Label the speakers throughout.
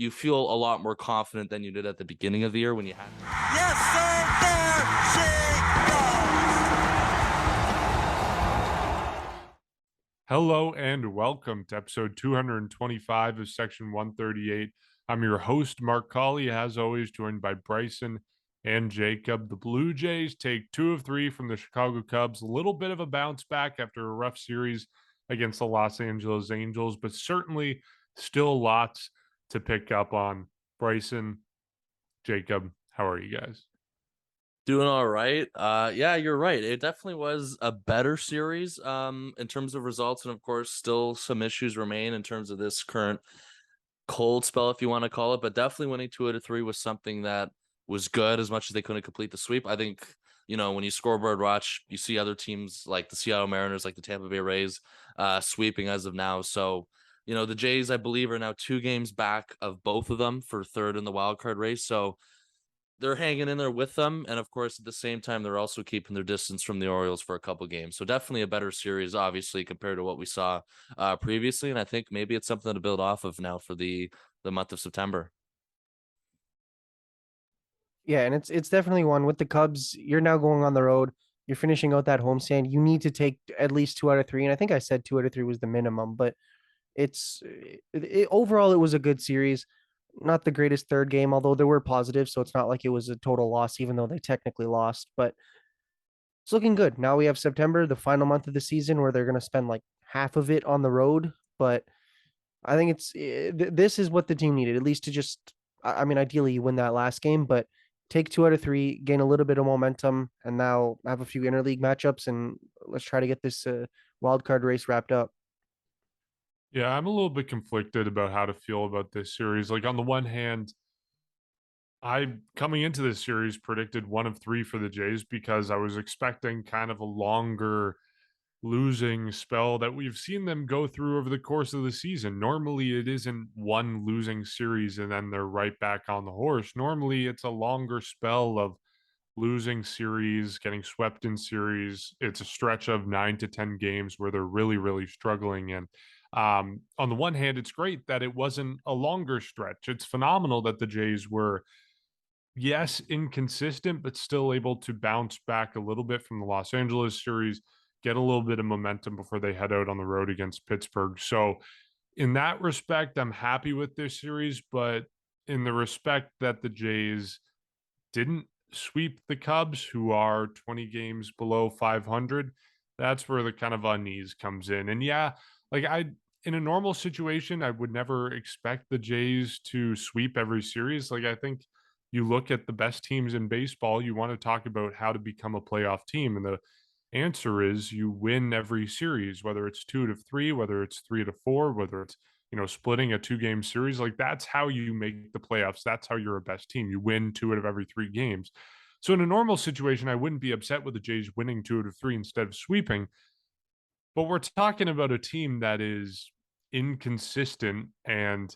Speaker 1: you feel a lot more confident than you did at the beginning of the year when you had.
Speaker 2: Yes, sir, there she goes.
Speaker 3: Hello and welcome to episode 225 of Section 138. I'm your host, Mark Colley, as always, joined by Bryson and Jacob. The Blue Jays take 2 of 3 from the Chicago Cubs. A little bit of a bounce back after a rough series against the Los Angeles Angels, but certainly still lots to pick up on. Bryson, Jacob, how are you guys?
Speaker 1: Doing all right. Yeah, you're right. It definitely was a better series in terms of results, and of course, still some issues remain in terms of this current cold spell, if you want to call it. But definitely winning 2 out of 3 was something that was good, as much as they couldn't complete the sweep. I think, when you scoreboard watch, you see other teams like the Seattle Mariners, like the Tampa Bay Rays, sweeping as of now. So, the Jays, I believe, are now 2 games back of both of them for third in the wild card race. So they're hanging in there with them. And of course, at the same time, they're also keeping their distance from the Orioles for a couple games. So definitely a better series, obviously, compared to what we saw previously. And I think maybe it's something to build off of now for the month of September.
Speaker 4: Yeah, and it's definitely one with the Cubs. You're now going on the road. You're finishing out that homestand. You need to take at least 2 out of 3, and I think I said 2 out of 3 was the minimum. But overall, it was a good series. Not the greatest third game, although there were positives, so it's not like it was a total loss, even though they technically lost. But it's looking good. Now we have September, the final month of the season, where they're going to spend like half of it on the road. But I think this is what the team needed, at least to just. I mean, ideally you win that last game, but take 2 out of 3, gain a little bit of momentum, and now have a few interleague matchups, and let's try to get this wild card race wrapped up.
Speaker 3: Yeah, I'm a little bit conflicted about how to feel about this series. Like, on the one hand, I, coming into this series, predicted 1 of 3 for the Jays because I was expecting kind of a longer losing spell that we've seen them go through over the course of the season. Normally, it isn't one losing series and then they're right back on the horse. Normally, it's a longer spell of losing series, getting swept in series. It's a stretch of 9 to 10 games where they're really, really struggling. And on the one hand, it's great that it wasn't a longer stretch. It's phenomenal that the Jays were, yes, inconsistent, but still able to bounce back a little bit from the Los Angeles series, get a little bit of momentum before they head out on the road against Pittsburgh. So, in that respect, I'm happy with this series, but in the respect that the Jays didn't sweep the Cubs, who are 20 games below 500, that's where the kind of unease comes in. And yeah, like, in a normal situation, I would never expect the Jays to sweep every series. Like, I think you look at the best teams in baseball, you want to talk about how to become a playoff team. And the answer is you win every series, whether it's 2 to 3, whether it's 3 to 4, whether it's, splitting a 2 game series. Like, that's how you make the playoffs. That's how you're a best team. You win 2 out of every 3 games. So in a normal situation, I wouldn't be upset with the Jays winning 2 out of 3 instead of sweeping. But we're talking about a team that is inconsistent and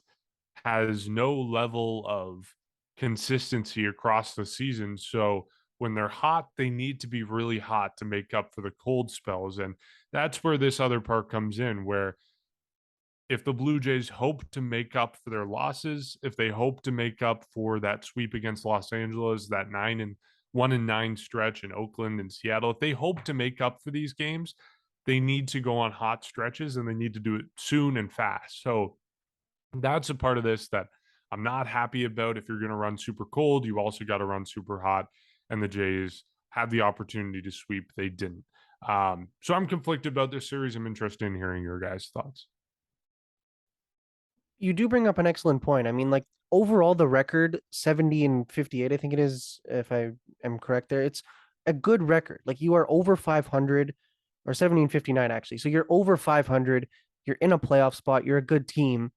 Speaker 3: has no level of consistency across the season. So when they're hot, they need to be really hot to make up for the cold spells. And that's where this other part comes in, where if the Blue Jays hope to make up for their losses, if they hope to make up for that sweep against Los Angeles, that 1-9 stretch in Oakland and Seattle, if they hope to make up for these games, they need to go on hot stretches and they need to do it soon and fast. So that's a part of this that I'm not happy about. If you're going to run super cold, you also got to run super hot. And the Jays had the opportunity to sweep. They didn't. So I'm conflicted about this series. I'm interested in hearing your guys' thoughts.
Speaker 4: You do bring up an excellent point. I mean, like, overall, the record 70 and 58, I think it is, if I am correct there. It's a good record. Like, you are over 500, or 70 and 59, actually. So you're over 500. You're in a playoff spot. You're a good team.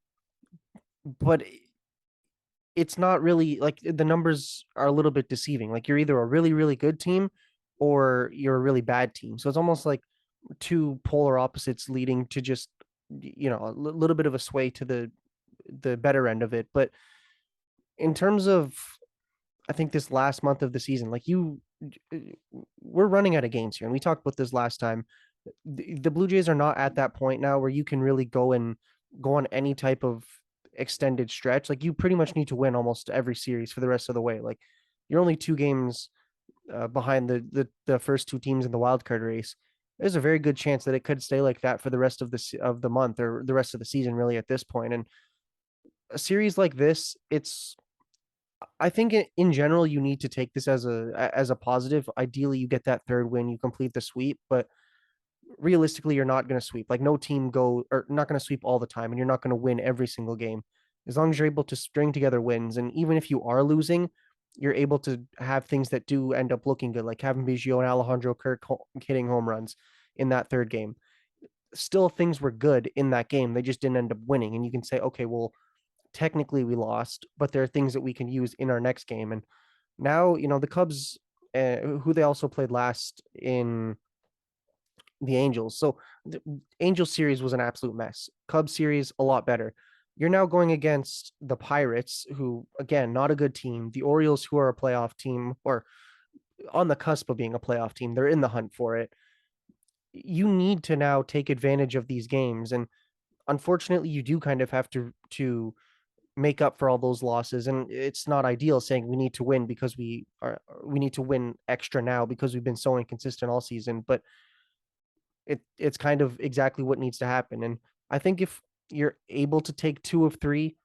Speaker 4: But it's not really, like, the numbers are a little bit deceiving. Like, you're either a really, really good team or you're a really bad team. So it's almost like 2 polar opposites leading to just, a little bit of a sway to the better end of it. But in terms of, I think, this last month of the season, like, we're running out of games here. And we talked about this last time. The Blue Jays are not at that point now where you can really go on any type of extended stretch, like you pretty much need to win almost every series for the rest of the way. Like you're only 2 games behind the first two teams in the wild card race. There's a very good chance that it could stay like that for the rest of the month or the rest of the season, really, at this point. And a series like this, I think in general you need to take this as a positive. Ideally, you get that third win, you complete the sweep, but realistically, you're not going to sweep. Like no team not going to sweep all the time, and you're not going to win every single game. As long as you're able to string together wins, and even if you are losing, you're able to have things that do end up looking good, like having Biggio and Alejandro Kirk hitting home runs in that third game. Still, things were good in that game. They just didn't end up winning, and you can say, okay, well, technically we lost, but there are things that we can use in our next game. And now, the Cubs, who they also played last in the Angels. So the Angels series was an absolute mess. Cubs series a lot better. You're now going against the Pirates, who again not a good team. The Orioles, who are a playoff team or on the cusp of being a playoff team. They're in the hunt for it. You need to now take advantage of these games, and unfortunately, you do kind of have to make up for all those losses. And it's not ideal saying we need to win because we need to win extra now because we've been so inconsistent all season. But it's kind of exactly what needs to happen. And I think if you're able to take 2 of 3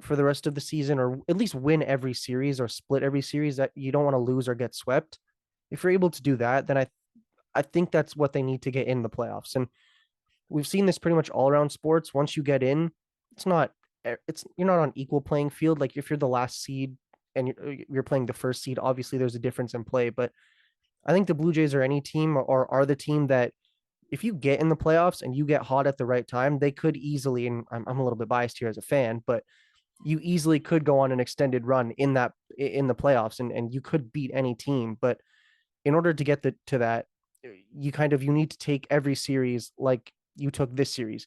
Speaker 4: for the rest of the season, or at least win every series or split every series, that you don't want to lose or get swept. If you're able to do that, then I think that's what they need to get in the playoffs. And we've seen this pretty much all around sports. Once you get in, you're not on equal playing field. Like if you're the last seed and you're playing the first seed, obviously there's a difference in play. But I think the Blue Jays or any team or are the team that if you get in the playoffs and you get hot at the right time, they could easily, and I'm a little bit biased here as a fan, but you easily could go on an extended run in the playoffs and you could beat any team. But in order to get to that, you need to take every series like you took this series,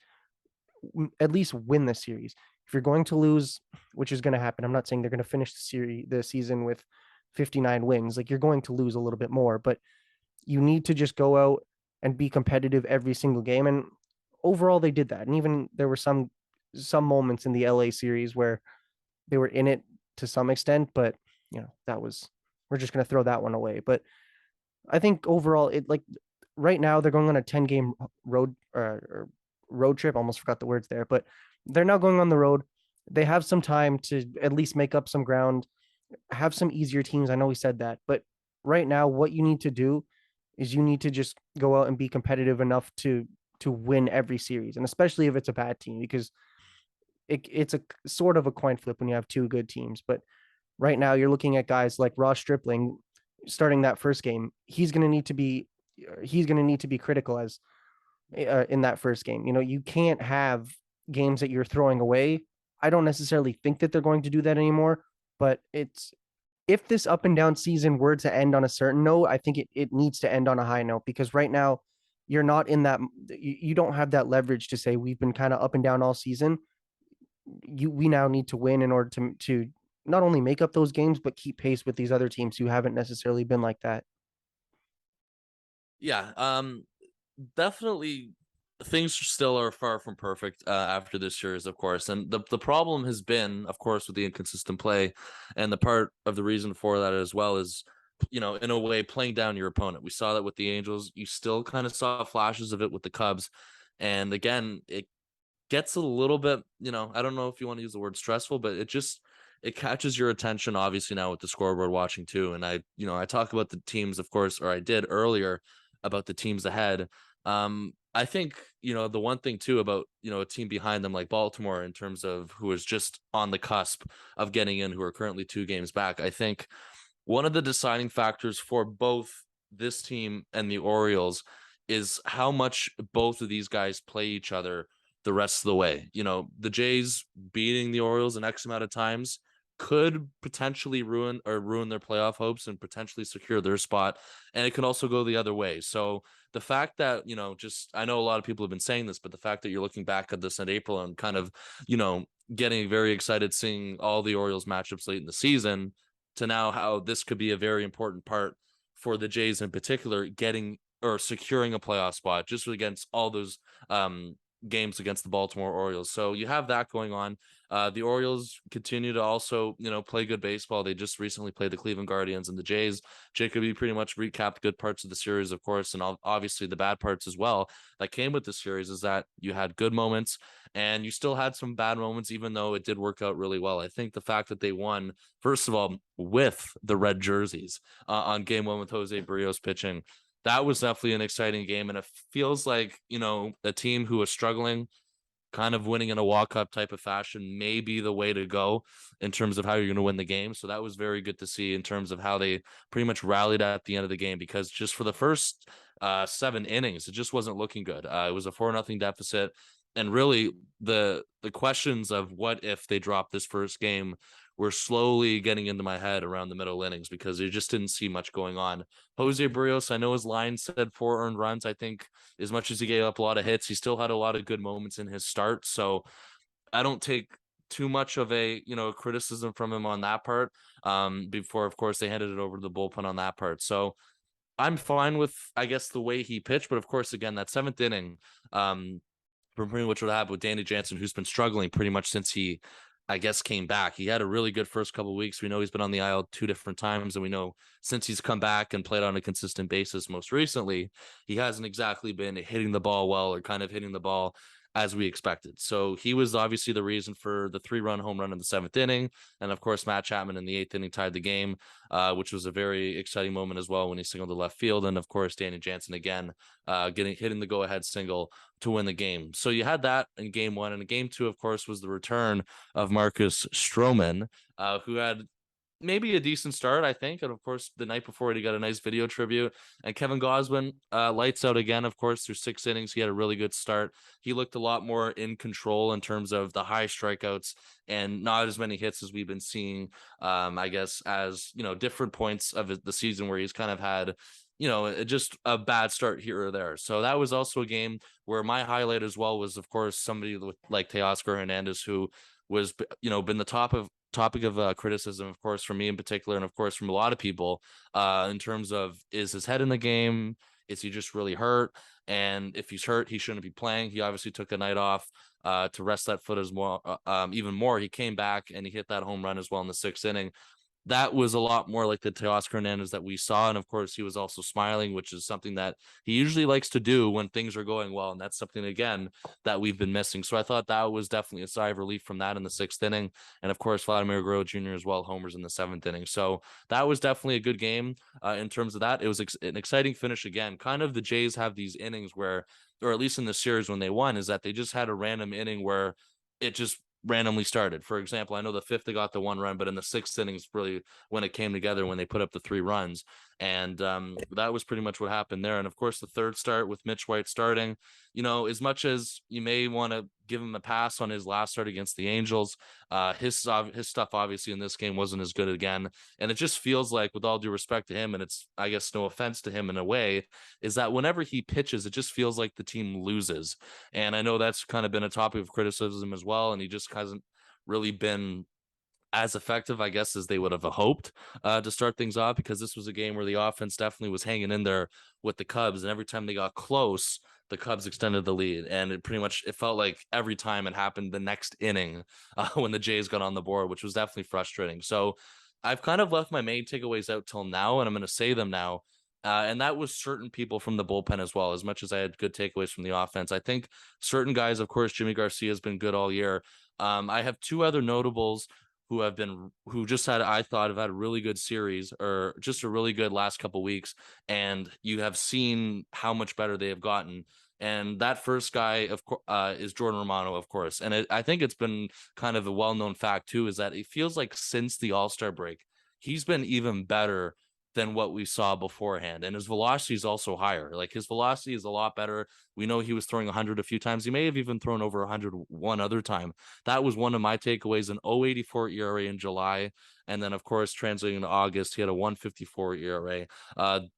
Speaker 4: at least win the series. If you're going to lose, which is going to happen, I'm not saying they're going to finish the season with 59 wins. Like you're going to lose a little bit more, but you need to just go out and be competitive every single game. And overall, they did that. And even there were some moments in the LA series where they were in it to some extent, but we're just going to throw that one away. But I think overall, right now they're going on a 10-game road trip. Almost forgot the words there, but they're now going on the road. They have some time to at least make up some ground, have some easier teams. I know we said that, but right now, what you need to do is you need to just go out and be competitive enough to win every series, and especially if it's a bad team, because it's a sort of a coin flip when you have 2 good teams. But right now, you're looking at guys like Ross Stripling starting that first game. He's going to need to be critical as in that first game. You can't have games that you're throwing away. I don't necessarily think that they're going to do that anymore, but if this up and down season were to end on a certain note, I think it needs to end on a high note, because right now you're not in that, you don't have that leverage to say we've been kind of up and down all season. We now need to win in order to not only make up those games, but keep pace with these other teams who haven't necessarily been like that.
Speaker 1: Yeah, definitely things still are far from perfect after this series, of course. And the problem has been, of course, with the inconsistent play. And the part of the reason for that as well is, in a way, playing down your opponent. We saw that with the Angels. You still kind of saw flashes of it with the Cubs. And again, it gets a little bit, I don't know if you want to use the word stressful, but it catches your attention, obviously, now with the scoreboard watching too. And I talk about the teams, of course, or I did earlier about the teams ahead. I think, the one thing too about, a team behind them like Baltimore, in terms of who is just on the cusp of getting in, who are currently 2 games back. I think one of the deciding factors for both this team and the Orioles is how much both of these guys play each other the rest of the way. The Jays beating the Orioles an X amount of times could potentially ruin their playoff hopes and potentially secure their spot. And it can also go the other way. So the fact that, I know a lot of people have been saying this, but the fact that you're looking back at this in April and kind of, getting very excited seeing all the Orioles matchups late in the season, to now how this could be a very important part for the Jays in particular, getting or securing a playoff spot just against all those games against the Baltimore Orioles. So you have that going on. The Orioles continue to also, play good baseball. They just recently played the Cleveland Guardians and the Jays. Jacob, you pretty much recapped good parts of the series, of course, and obviously the bad parts as well that came with the series is that you had good moments and you still had some bad moments, even though it did work out really well. I think the fact that they won, first of all, with the red jerseys on game one with Jose Barrios pitching, that was definitely an exciting game. And it feels like, a team who was struggling, kind of winning in a walk-up type of fashion may be the way to go in terms of how you're going to win the game. So that was very good to see in terms of how they pretty much rallied at the end of the game, because just for the first 7 innings, it just wasn't looking good. It was a 4-0 deficit. And really the questions of what if they dropped this first game were slowly getting into my head around the middle innings, because you just didn't see much going on. Jose Barrios, I know his line said 4 earned runs. I think as much as he gave up a lot of hits, he still had a lot of good moments in his start. So I don't take too much of a criticism from him on that part. Before, of course, they handed it over to the bullpen on that part. So I'm fine with, I guess, the way he pitched. But of course, again, that 7th inning, from pretty much what happened with Danny Jansen, who's been struggling pretty much since he, I guess, came back. He had a really good first couple of weeks. We know he's been on the IL 2 different times, and we know since he's come back and played on a consistent basis most recently, he hasn't exactly been hitting the ball well, or kind of hitting the ball as we expected. So he was obviously the reason for the 3-run home run in the 7th inning. And of course, Matt Chapman in the 8th inning tied the game, which was a very exciting moment as well when he singled to left field. And of course, Danny Jansen again, hitting the go-ahead single to win the game. So you had that in game 1. And in game 2, of course, was the return of Marcus Stroman, who had maybe a decent start, I think. And of course, the night before, he got a nice video tribute. And Kevin Gosman, lights out again, of course, through 6 innings. He had a really good start. He looked a lot more in control in terms of the high strikeouts and not as many hits as we've been seeing, I guess, as, different points of the season where he's kind of had, just a bad start here or there. So that was also a game where my highlight as well was, of course, somebody like Teoscar Hernandez, who was, been the topic of criticism, of course, from me in particular, and of course from a lot of people, in terms of, is his head in the game? Is he just really hurt? And if he's hurt, he shouldn't be playing. He obviously took a night off to rest that foot even more. He came back and he hit that home run as well in the 6th inning. That was a lot more like the Teoscar Hernandez that we saw. And of course, he was also smiling, which is something that he usually likes to do when things are going well. And that's something, again, that we've been missing. So I thought that was definitely a sigh of relief from that in the 6th inning. And of course, Vladimir Guerrero Jr. as well, homers in the 7th inning. So that was definitely a good game in terms of that. It was an exciting finish again. Kind of the Jays have these innings where, or at least in the series when they won, is that they just had a random inning where it just randomly started. For example, I know the 5th they got the 1 run, but in the 6th innings really when it came together, when they put up the 3 runs. And that was pretty much what happened there. And of course, the 3rd start with Mitch White starting, as much as you may want to give him a pass on his last start against the Angels, his stuff obviously in this game wasn't as good again. And it just feels like, with all due respect to him, and it's, I guess, no offense to him in a way, is that whenever he pitches, it just feels like the team loses. And I know that's kind of been a topic of criticism as well. And he just hasn't really been as effective, I guess, as they would have hoped to start things off, because this was a game where the offense definitely was hanging in there with the Cubs. And every time they got close, the Cubs extended the lead. And it felt like every time it happened the next inning when the Jays got on the board, which was definitely frustrating. So I've kind of left my main takeaways out till now, and I'm going to say them now. And that was certain people from the bullpen as well. As much as I had good takeaways from the offense, I think certain guys, of course, Jimmy Garcia has been good all year. I have 2 other notables who I thought have had a really good series, or just a really good last couple weeks. And you have seen how much better they have gotten. And that first guy, is Jordan Romano, of course. And I think it's been kind of a well-known fact too, is that it feels like since the All-Star break, he's been even better than what we saw beforehand. And his velocity is also higher. Like, his velocity is a lot better. We know he was throwing 100 a few times. He may have even thrown over 100 one other time. That was one of my takeaways. An 0.84 ERA in July. And then, of course, translating to August, he had a 154 ERA.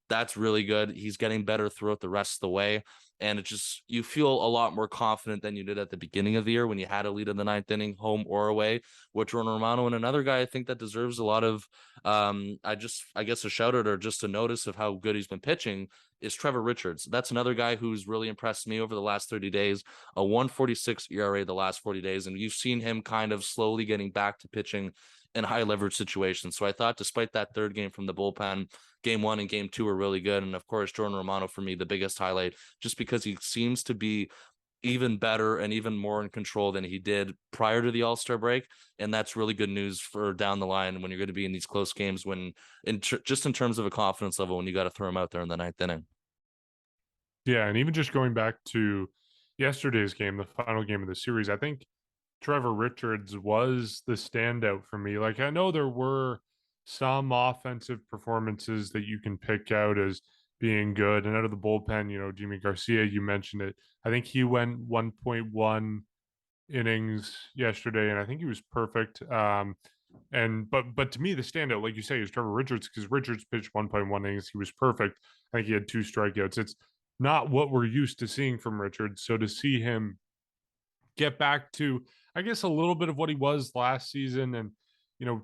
Speaker 1: That's really good. He's getting better throughout the rest of the way. And it just, you feel a lot more confident than you did at the beginning of the year when you had a lead in the ninth inning, home or away, with Romano. And another guy I think that deserves a lot of, I guess a shout out or just a notice of how good he's been pitching is Trevor Richards. That's another guy who's really impressed me over the last 30 days, a 146 ERA the last 40 days. And you've seen him kind of slowly getting back to pitching in high leverage situations. So I thought despite that third game from the bullpen, game 1 and game 2 were really good. And of course, Jordan Romano, for me, the biggest highlight, just because he seems to be even better and even more in control than he did prior to the All-Star break. And that's really good news for down the line when you're going to be in these close games, when just in terms of a confidence level, when you got to throw him out there in the ninth inning.
Speaker 3: Yeah, and even just going back to yesterday's game, the final game of the series, I think Trevor Richards was the standout for me. Like, I know there were some offensive performances that you can pick out as being good. And out of the bullpen, Jimmy Garcia, you mentioned it. I think he went 1.1 innings yesterday, and I think he was perfect. But to me, the standout, like you say, is Trevor Richards, because Richards pitched 1.1 innings. He was perfect. I think he had 2 strikeouts. It's not what we're used to seeing from Richards. So to see him get back to, I guess, a little bit of what he was last season, and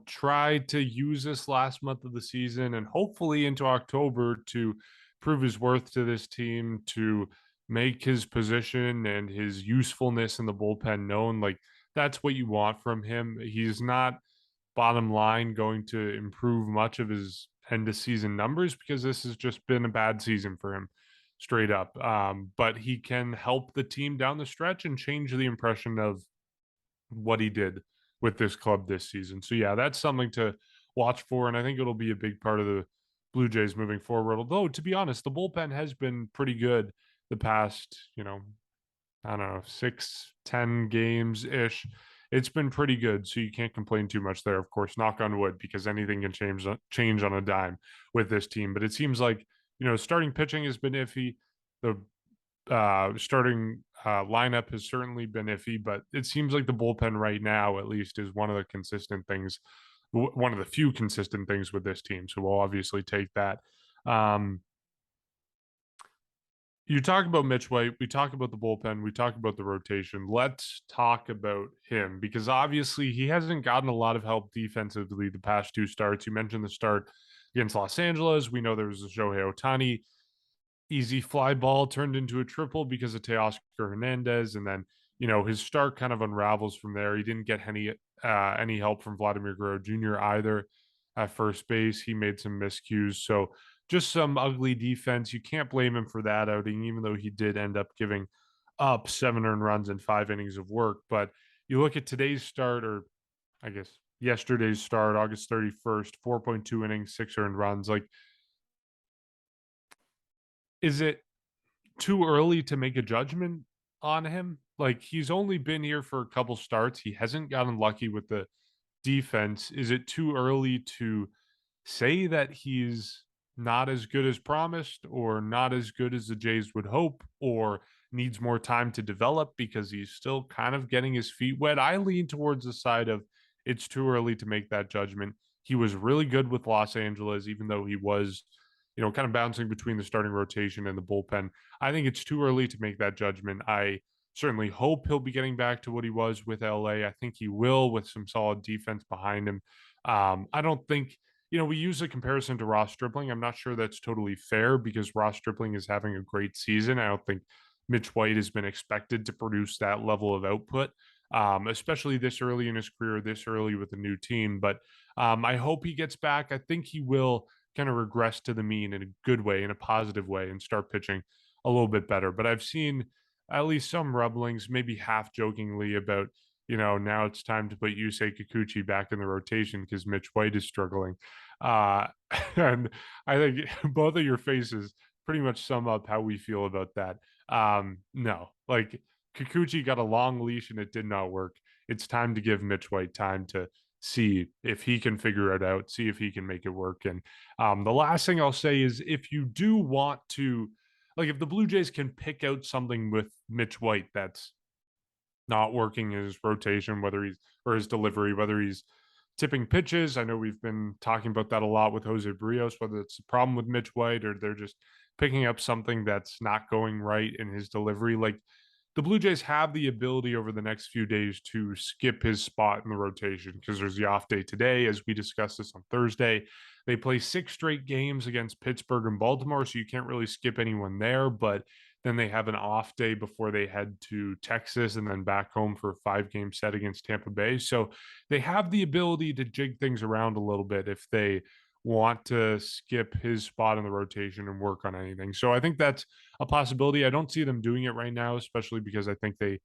Speaker 3: try to use this last month of the season and hopefully into October to prove his worth to this team, to make his position and his usefulness in the bullpen known. Like, that's what you want from him. He's not, bottom line, going to improve much of his end of season numbers, because this has just been a bad season for him, straight up. But he can help the team down the stretch and change the impression of what he did with this club this season. So yeah, that's something to watch for, and I think it'll be a big part of the Blue Jays moving forward. Although, to be honest, the bullpen has been pretty good the past, I don't know, 6-10 games ish. It's been pretty good, so you can't complain too much there. Of course, knock on wood, because anything can change on a dime with this team. But it seems like, starting pitching has been iffy. The starting lineup has certainly been iffy, but it seems like the bullpen right now, at least, is one of the consistent things, one of the few consistent things with this team. So we'll obviously take that. You talk about Mitch White, we talk about the bullpen, we talk about the rotation. Let's talk about him, because obviously he hasn't gotten a lot of help defensively the past 2 starts. You mentioned the start against Los Angeles. We know there was a Shohei Ohtani easy fly ball turned into a triple because of Teoscar Hernandez, and then his start kind of unravels from there. He didn't get any help from Vladimir Guerrero Jr. either at first base. He made some miscues, so just some ugly defense. You can't blame him for that outing, even though he did end up giving up 7 earned runs in 5 innings of work. But you look at today's start, or I guess yesterday's start, August 31st, 4.2 innings, 6 earned runs. Like, is it too early to make a judgment on him? Like, he's only been here for a couple starts. He hasn't gotten lucky with the defense. Is it too early to say that he's not as good as promised, or not as good as the Jays would hope, or needs more time to develop because he's still kind of getting his feet wet? I lean towards the side of it's too early to make that judgment. He was really good with Los Angeles, even though he was, kind of bouncing between the starting rotation and the bullpen. I think it's too early to make that judgment. I certainly hope he'll be getting back to what he was with LA. I think he will, with some solid defense behind him. I don't think, we use a comparison to Ross Stripling. I'm not sure that's totally fair, because Ross Stripling is having a great season. I don't think Mitch White has been expected to produce that level of output, especially this early in his career, this early with a new team. But I hope he gets back. I think he will kind of regress to the mean in a good way, in a positive way, and start pitching a little bit better. But I've seen at least some rumblings, maybe half jokingly, about, now it's time to put Yusei Kikuchi back in the rotation because Mitch White is struggling. Uh, and I think both of your faces pretty much sum up how we feel about that. No, like, Kikuchi got a long leash and it did not work. It's time to give Mitch White time to see if he can figure it out, see if he can make it work. And the last thing I'll say is, if you do want to, like, if the Blue Jays can pick out something with Mitch White that's not working in his rotation, whether he's, or his delivery, whether he's tipping pitches. I know we've been talking about that a lot with Jose Barrios, whether it's a problem with Mitch White or they're just picking up something that's not going right in his delivery. Like, the Blue Jays have the ability over the next few days to skip his spot in the rotation because there's the off day today, as we discussed this on Thursday. They play 6 straight games against Pittsburgh and Baltimore, so you can't really skip anyone there. But then they have an off day before they head to Texas and then back home for a 5-game set against Tampa Bay. So they have the ability to jig things around a little bit if they want to skip his spot in the rotation and work on anything. So I think that's a possibility. I don't see them doing it right now, especially because I think they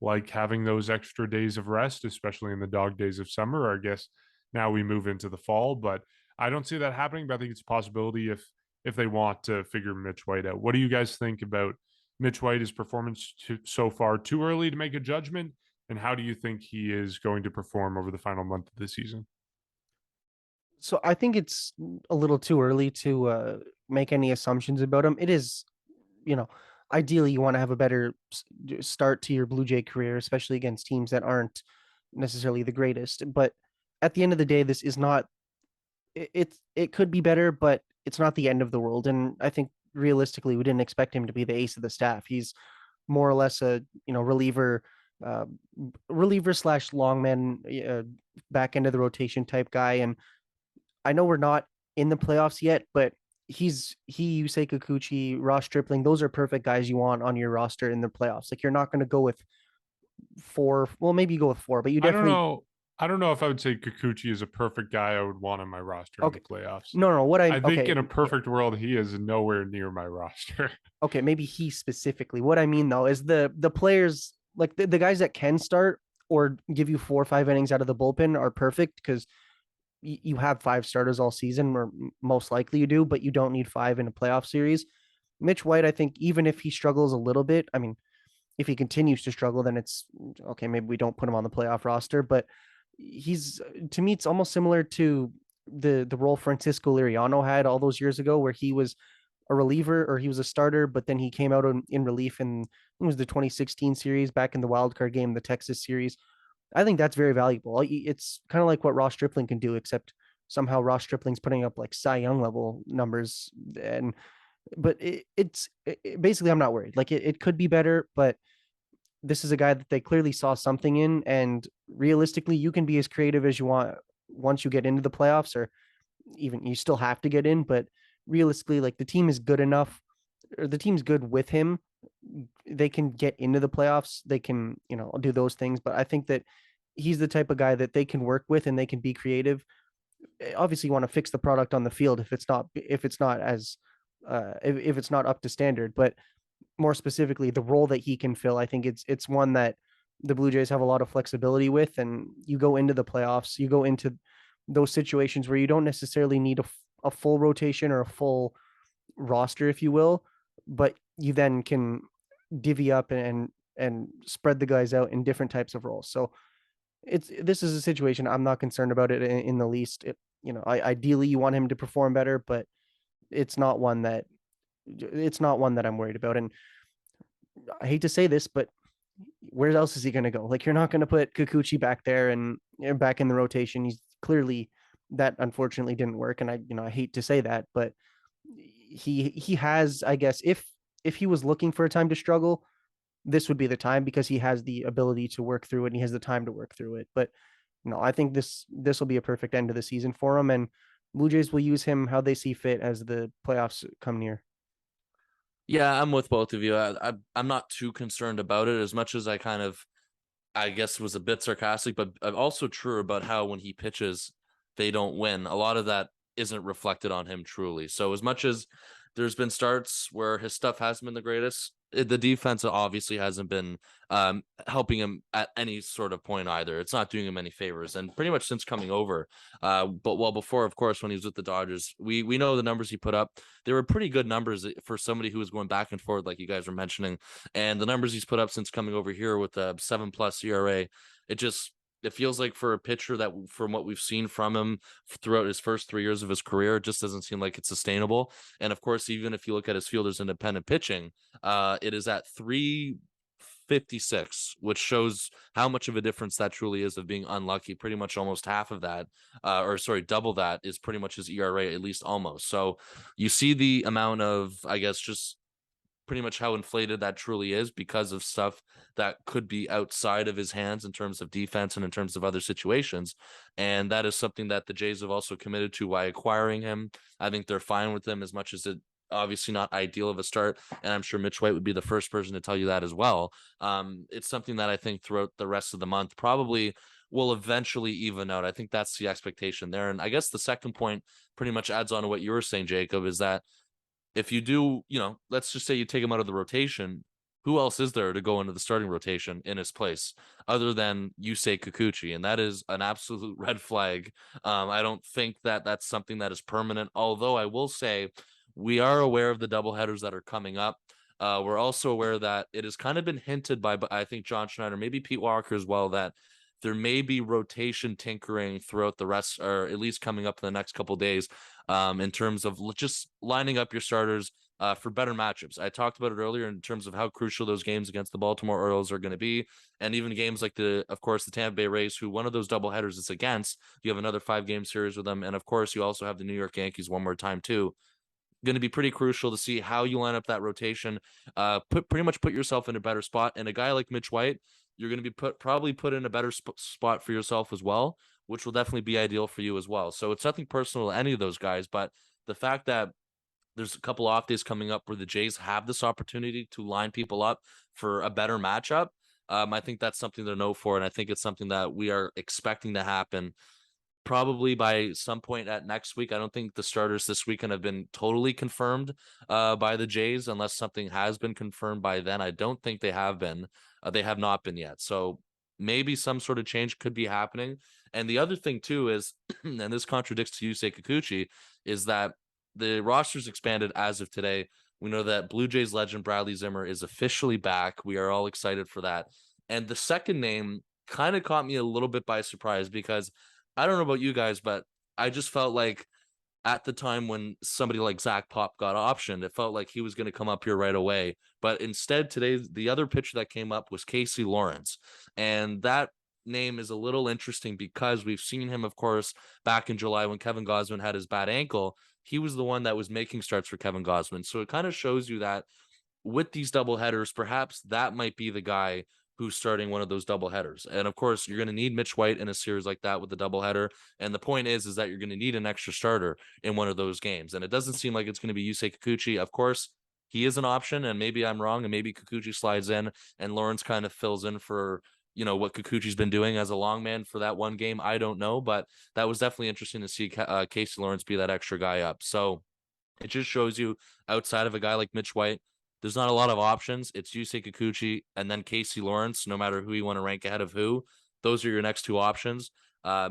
Speaker 3: like having those extra days of rest, especially in the dog days of summer. Or I guess now we move into the fall, but I don't see that happening. But I think it's a possibility if they want to figure Mitch White out. What do you guys think about Mitch White's performance so far? Too early to make a judgment, and how do you think he is going to perform over the final month of the season?
Speaker 4: So I think it's a little too early to make any assumptions about him. It is, you know, ideally you want to have a better start to your Blue Jay career, especially against teams that aren't necessarily the greatest. But at the end of the day, this is not. It could be better, but it's not the end of the world. And I think realistically, we didn't expect him to be the ace of the staff. He's more or less a reliever, uh, reliever slash longman, back end of the rotation type guy. And I know we're not in the playoffs yet, but Yusei Kikuchi, Ross Stripling, those are perfect guys you want on your roster in the playoffs. Like, you're not going to go with 4. Well, maybe you go with 4, but you
Speaker 3: I don't
Speaker 4: definitely.
Speaker 3: know. I don't know if I would say Kikuchi is a perfect guy I would want on my roster in the
Speaker 4: Okay.
Speaker 3: playoffs.
Speaker 4: No, what
Speaker 3: I think
Speaker 4: okay,
Speaker 3: in a
Speaker 4: yeah,
Speaker 3: perfect world, he is nowhere near my roster.
Speaker 4: okay, maybe he specifically. What I mean though is the players, like the guys that can start or give you 4 or 5 innings out of the bullpen are perfect because you have 5 starters all season, or most likely you do, but you don't need 5 in a playoff series. Mitch White, I think, even if he struggles a little bit, I mean, if he continues to struggle, then it's okay. Maybe we don't put him on the playoff roster, but he's, to me, it's almost similar to the role Francisco Liriano had all those years ago, where he was a reliever or he was a starter, but then he came out in relief in, it was the 2016 series back in the wild card game, the Texas series. I think that's very valuable. It's kind of like what Ross Stripling can do, except somehow Ross Stripling's putting up like Cy Young level numbers. And but basically, I'm not worried. Like, it could be better, but this is a guy that they clearly saw something in, and realistically, you can be as creative as you want once you get into the playoffs, or even you still have to get in, but realistically, like, the team is good enough, or the team's good with him. They can get into the playoffs. They can, do those things, but I think that he's the type of guy that they can work with and they can be creative. Obviously, you want to fix the product on the field if it's not up to standard, but more specifically, the role that he can fill, I think it's one that the Blue Jays have a lot of flexibility with. And you go into the playoffs, you go into those situations where you don't necessarily need a full rotation or a full roster, if you will, but you then can divvy up and spread the guys out in different types of roles. So this is a situation I'm not concerned about it in the least. Ideally you want him to perform better, but it's not one that I'm worried about. And I hate to say this, but where else is he going to go? Like, you're not going to put Kikuchi back there and back in the rotation. He's clearly, that unfortunately didn't work. And I hate to say that, but he has, I guess, if he was looking for a time to struggle, this would be the time, because he has the ability to work through it and he has the time to work through it. But I think this will be a perfect end of the season for him, and Blue Jays will use him how they see fit as the playoffs come near.
Speaker 1: Yeah, I'm with both of you. I'm not too concerned about it, as much as I guess was a bit sarcastic, but also true about how when he pitches, they don't win. A lot of that isn't reflected on him truly. So as much as there's been starts where his stuff hasn't been the greatest, the defense obviously hasn't been helping him at any sort of point either. It's not doing him any favors, and pretty much since coming over. But before, of course, when he was with the Dodgers, we know the numbers he put up. They were pretty good numbers for somebody who was going back and forth, like you guys were mentioning. And the numbers he's put up since coming over here with a 7+ ERA, it feels like, for a pitcher that, from what we've seen from him throughout his first 3 years of his career, it just doesn't seem like it's sustainable. And of course, even if you look at his fielders independent pitching, it is at 350 56, which shows how much of a difference that truly is of being unlucky. Pretty much almost half of that, double that is pretty much his ERA, at least almost. So you see the amount of, I guess, just pretty much how inflated that truly is because of stuff that could be outside of his hands in terms of defense and in terms of other situations. And that is something that the Jays have also committed to by acquiring him. I think they're fine with him, as much as it obviously not ideal of a start. And I'm sure Mitch White would be the first person to tell you that as well. It's something that I think throughout the rest of the month probably will eventually even out. I think that's the expectation there. And I guess the second point pretty much adds on to what you were saying, Jacob, is that if you do, let's just say you take him out of the rotation, who else is there to go into the starting rotation in his place other than Yusei Kikuchi? And that is an absolute red flag. I don't think that that's something that is permanent, although I will say we are aware of the doubleheaders that are coming up. We're also aware that it has kind of been hinted by, I think, John Schneider, maybe Pete Walker as well, that there may be rotation tinkering throughout the rest, or at least coming up in the next couple of days, in terms of just lining up your starters for better matchups. I talked about it earlier in terms of how crucial those games against the Baltimore Orioles are going to be, and even games like of course, the Tampa Bay Rays, who one of those doubleheaders is against. You have another 5-game series with them, and of course, you also have the New York Yankees one more time too. Going to be pretty crucial to see how you line up that rotation. Pretty much put yourself in a better spot, and a guy like Mitch White, you're going to be probably put in a better spot for yourself as well, which will definitely be ideal for you as well. So it's nothing personal to any of those guys, but the fact that there's a couple off days coming up where the Jays have this opportunity to line people up for a better matchup, I think that's something to know for, and I think it's something that we are expecting to happen probably by some point at next week. I don't think the starters this weekend have been totally confirmed by the Jays, unless something has been confirmed by then. I don't think they have been. They have not been yet. So maybe some sort of change could be happening. And the other thing too is, and this contradicts to Yusei Kikuchi, is that the roster's expanded as of today. We know that Blue Jays legend Bradley Zimmer is officially back. We are all excited for that. And the second name kind of caught me a little bit by surprise, because I don't know about you guys, but I just felt like at the time when somebody like Zach Pop got optioned, it felt like he was going to come up here right away. But instead, today, the other pitcher that came up was Casey Lawrence. And that name is a little interesting because we've seen him, of course, back in July when Kevin Gausman had his bad ankle. He was the one that was making starts for Kevin Gausman. So it kind of shows you that with these double headers, perhaps that might be the guy who's starting one of those double headers. And of course, you're going to need Mitch White in a series like that with the double header. And the point is that you're going to need an extra starter in one of those games. And it doesn't seem like it's going to be Yusei Kikuchi. Of course, he is an option, and maybe I'm wrong, and maybe Kikuchi slides in and Lawrence kind of fills in for, what Kikuchi's been doing as a long man for that one game. I don't know, but that was definitely interesting to see Casey Lawrence be that extra guy up. So it just shows you, outside of a guy like Mitch White, there's not a lot of options. It's Yusei Kikuchi and then Casey Lawrence, no matter who you want to rank ahead of who. Those are your next two options.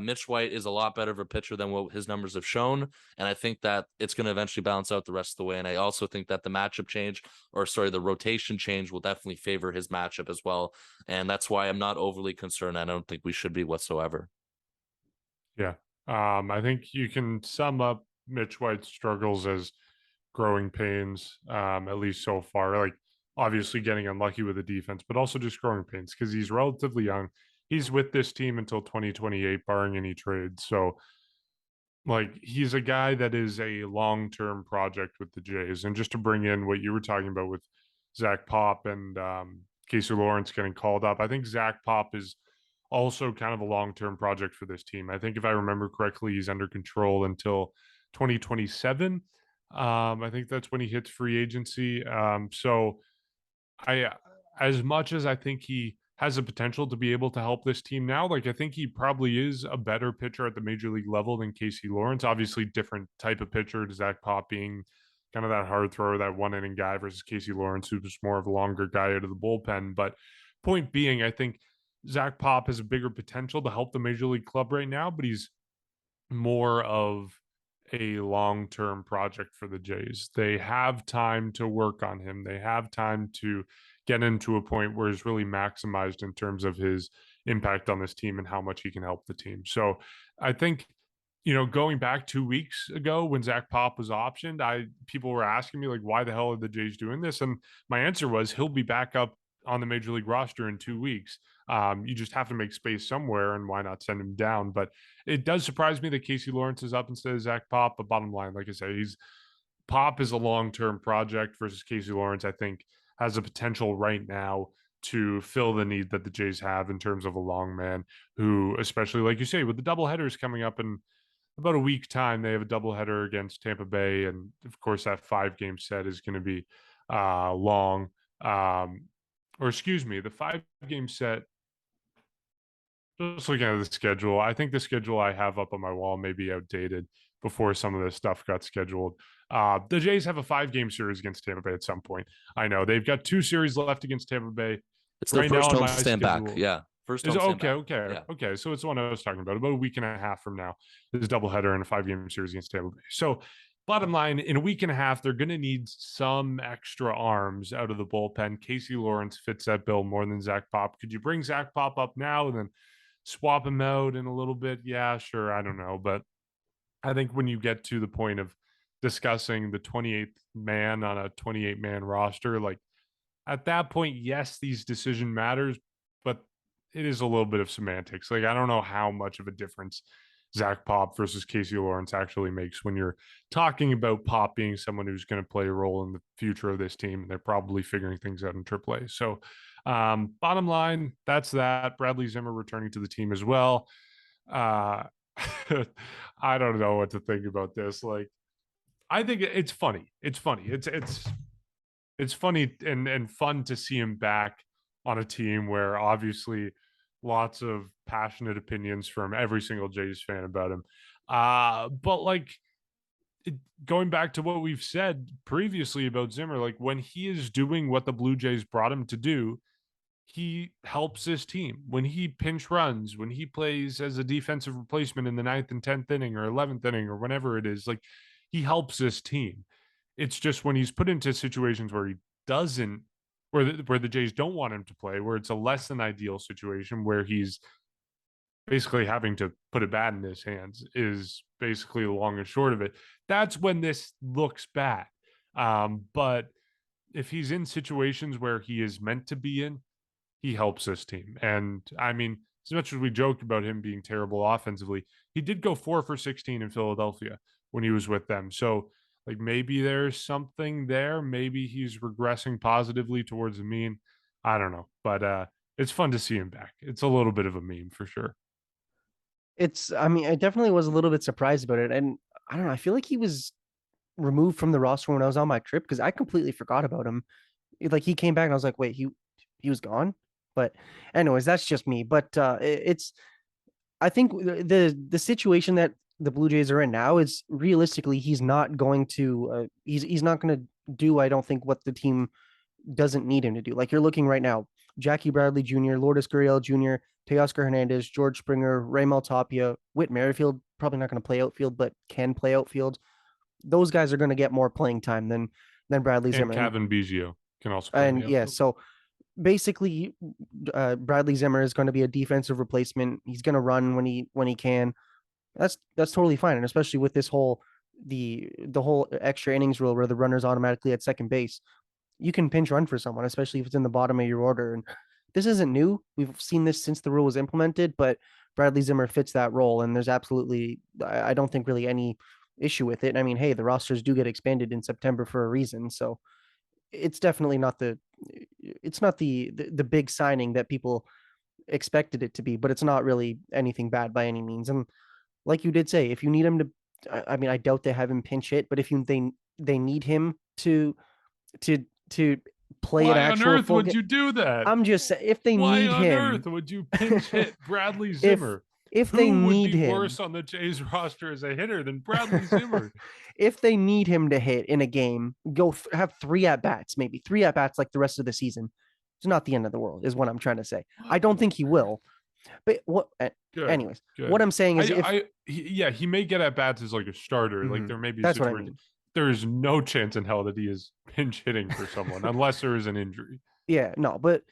Speaker 1: Mitch White is a lot better of a pitcher than what his numbers have shown, and I think that it's going to eventually balance out the rest of the way. And I also think that the rotation change will definitely favor his matchup as well. And that's why I'm not overly concerned. I don't think we should be whatsoever.
Speaker 3: Yeah. I think you can sum up Mitch White's struggles as growing pains, at least so far. Like, obviously getting unlucky with the defense, but also just growing pains because he's relatively young. He's with this team until 2028, barring any trades. So, like, he's a guy that is a long-term project with the Jays. And just to bring in what you were talking about with Zach Pop and Casey Lawrence getting called up, I think Zach Pop is also kind of a long-term project for this team. I think if I remember correctly, he's under control until 2027. I think that's when he hits free agency. So I, as much as I think he has the potential to be able to help this team now, like, I think he probably is a better pitcher at the major league level than Casey Lawrence. Obviously, different type of pitcher. Zach Pop being kind of that hard thrower, that one inning guy, versus Casey Lawrence, who's more of a longer guy out of the bullpen. But point being, I think Zach Pop has a bigger potential to help the major league club right now, but he's more of a long-term project for the Jays. They have time to work on him. They have time to get into a point where he's really maximized in terms of his impact on this team and how much he can help the team. So I think, going back 2 weeks ago when Zach Pop was optioned, people were asking me, like, why the hell are the Jays doing this? And my answer was, he'll be back up on the major league roster in 2 weeks. You just have to make space somewhere, and why not send him down? But it does surprise me that Casey Lawrence is up instead of Zach Pop. But bottom line, like I say, Pop is a long-term project versus Casey Lawrence, I think, has a potential right now to fill the need that the Jays have in terms of a long man who, especially like you say, with the doubleheaders coming up in about a week time, they have a doubleheader against Tampa Bay. And of course, that 5-game set is going to be long. Or excuse me, the 5-game set, just looking at the schedule, I think the schedule I have up on my wall may be outdated before some of this stuff got scheduled. The Jays have a 5-game series against Tampa Bay at some point. I know they've got 2 series left against Tampa Bay.
Speaker 1: It's their first home stand back. Yeah. First home stand back.
Speaker 3: Okay. So it's the one I was talking about a week and a half from now. There's a doubleheader and a 5-game series against Tampa Bay. So bottom line, in a week and a half, they're going to need some extra arms out of the bullpen. Casey Lawrence fits that bill more than Zach Pop. Could you bring Zach Pop up now and then swap him out in a little bit? Yeah, sure. I don't know. But I think when you get to the point of discussing the 28th man on a 28-man roster, like at that point, yes, these decision matters, but it is a little bit of semantics. Like, I don't know how much of a difference Zach Pop versus Casey Lawrence actually makes when you're talking about Pop being someone who's going to play a role in the future of this team. They're probably figuring things out in AAA. So bottom line, that's that. Bradley Zimmer returning to the team as well. I don't know what to think about this. Like, I think it's funny. It's funny. It's funny and fun to see him back on a team where obviously lots of passionate opinions from every single Jays fan about him. But like going back to what we've said previously about Zimmer, like when he is doing what the Blue Jays brought him to do, he helps his team. When he pinch runs, when he plays as a defensive replacement in the 9th and 10th inning or 11th inning or whenever it is, like he helps his team. It's just when he's put into situations where he doesn't, where the Jays don't want him to play, where it's a less than ideal situation where he's basically having to put a bat in his hands, is basically the long and short of it. That's when this looks bad. But if he's in situations where he is meant to be in, he helps this team. And I mean, as much as we joke about him being terrible offensively, he did go 4 for 16 in Philadelphia when he was with them. So like maybe there's something there. Maybe he's regressing positively towards the mean. I don't know. But it's fun to see him back. It's a little bit of a meme for sure.
Speaker 4: I mean, I definitely was a little bit surprised about it. And I don't know, I feel like he was removed from the roster when I was on my trip because I completely forgot about him. Like he came back and I was like, wait, he was gone. But anyways, that's just me. But I think the situation that the Blue Jays are in now is realistically he's not going to he's not going to do, I don't think, what the team doesn't need him to do. Like you're looking right now, Jackie Bradley Jr., Lourdes Gurriel Jr., Teoscar Hernandez, George Springer, Raymel Tapia, Whit Merrifield, probably not going to play outfield, but can play outfield. Those guys are going to get more playing time than Bradley Zimmer.
Speaker 3: And Kevin Biggio can also play.
Speaker 4: And yeah, so basically Bradley Zimmer is going to be a defensive replacement. He's going to run when he can. That's totally fine. And especially with this whole the whole extra innings rule where the runner's automatically at second base, you can pinch run for someone, especially if it's in the bottom of your order. And this isn't new. We've seen this since the rule was implemented, but Bradley Zimmer fits that role. And there's absolutely, I don't think really any issue with it. I mean, hey, the rosters do get expanded in September for a reason. So it's definitely not the big signing that people expected it to be, but it's not really anything bad by any means. And like you did say, if you need him to, I mean, I doubt they have him pinch hit, but if they need him to play
Speaker 3: Why
Speaker 4: an actual
Speaker 3: on earth would you do that?
Speaker 4: I'm just saying, if they
Speaker 3: Why
Speaker 4: need
Speaker 3: on
Speaker 4: him,
Speaker 3: earth would you pinch hit Bradley Zimmer?
Speaker 4: if they
Speaker 3: Who
Speaker 4: need
Speaker 3: would be
Speaker 4: him
Speaker 3: worse on the Jays roster as a hitter than Bradley Zimmer?
Speaker 4: if they need him to hit in a game, go have 3 at bats, maybe 3 at bats like the rest of the season. It's not the end of the world, is what I'm trying to say. I don't think he will. But anyways, what I'm saying is,
Speaker 3: he may get at bats as like a starter. Like there may be
Speaker 4: that's what I mean.
Speaker 3: There is no chance in hell that he is pinch hitting for someone unless there is an injury.
Speaker 4: Yeah, no, but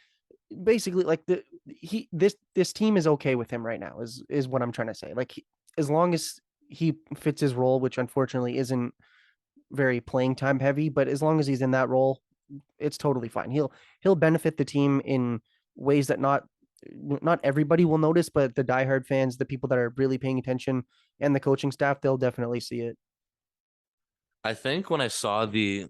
Speaker 4: basically, like this team is okay with him right now. Is what I'm trying to say. Like as long as he fits his role, which unfortunately isn't very playing time heavy, but as long as he's in that role, it's totally fine. He'll benefit the team in ways that not everybody will notice, but the diehard fans, the people that are really paying attention, and the coaching staff, they'll definitely see it.
Speaker 1: I think when I saw the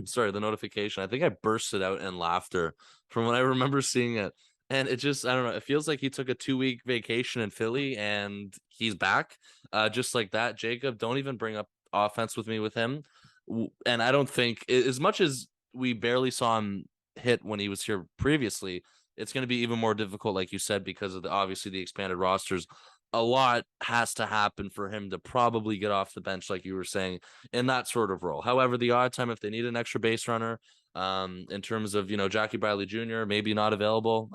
Speaker 1: sorry, the notification, I think I bursted out in laughter from when I remember seeing it. And it just, I don't know, it feels like he took a 2-week vacation in Philly and he's back. Just like that. Jacob, don't even bring up offense with me with him. And I don't think, as much as we barely saw him hit when he was here previously, it's going to be even more difficult, like you said, because of obviously the expanded rosters. A lot has to happen for him to probably get off the bench, like you were saying, in that sort of role. However, the odd time if they need an extra base runner, in terms of Jackie Bradley Jr. maybe not available,